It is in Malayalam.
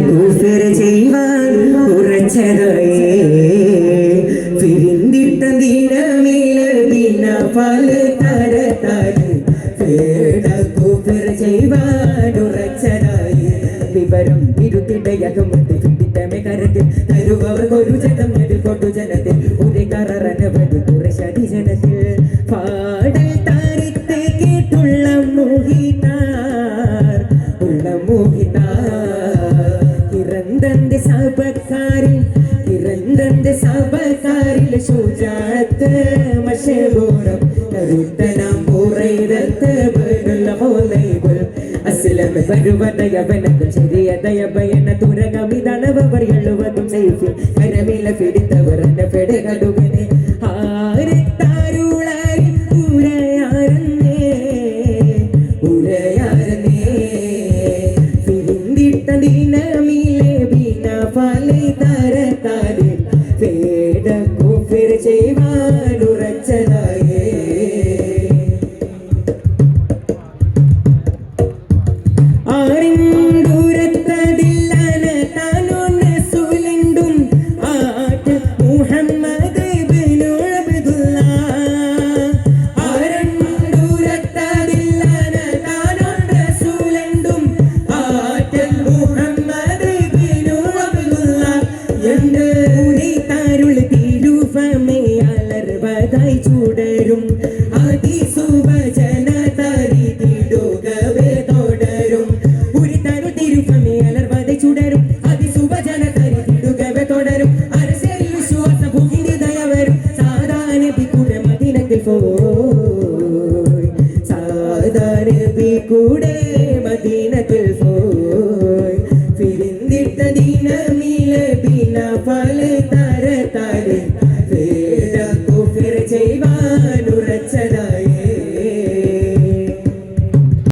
കുഫർ ചെയ്യുവാൻ ഉറച്ചതായേ പിരിന്തിട്ട ദിനമേലെ ദിന പല തരത്താല് കുഫർ ചെയ്യുവാൻ ഉറച്ചതായേ വിവരം ഇരുത്തിടയകമുണ്ട് പിടിത്തമെ കരത്തിൽ തരുവവർക്കൊരു ജനം കൊണ്ടു ജനത്തിൽ ഒരു കറനവധി കുറശടി ജനത്തിൽ പാടൽ താരിത്തെ കേട്ടുള്ള മോഹിതാർ ഇറന്തന്റെ സഭക്കാരിൽ ശുചാത്ത് മഷബൂറം കരുത്തനാം പൂറൈരത്ത് ബനുൽ അസ്ലം പരുവതയവനക്കും ശരിയതയഭയന തുരകമിതണവർ എഴുവതും സൈഫി കരമില പിടിത്തവർ എന്നെ പെടുകടുകനെ ആരത്താരുളായി ഉരയാരന്നേ ദിനമിലെ ബിന ഫലി തരത്താല് പേട കുഫിർ ചെയ്യുവാൻ ഉറച്ചതായേ ആരും ദൂരത്തതില്ലന താനോൻ റസൂലുണ്ടും ആറ്റ് മുഹമ്മദ് ഇബ്നു അബ്ദുല്ലാഹ് ആരും ദൂരത്തതില്ലന താനോൻ റസൂലുണ്ടും ആറ്റ് മുഹമ്മദ് ഇബ്നു അബ്ദുല്ലാഹ് എന്റെ ഉരിതാരുൾ തിരുഫമയാലർവതായി ചൂടരും അതിസുഭജന തരി തിടുകവേ തുടരും ഉരിതാരുൾ തിരുഫമയാലർവതായി ചൂടരും അതിസുഭജന തരി തിടുകവേ തുടരും അരസരിൽ വിശ്വാസ ഭൂമിതയവരും സാധാരണ കൂടെ മദീനത്തിൽ പോയി സാധാരണ കൂടെ മദീനത്തിൽ പോയി പിരിന്തിട്ട ദിനം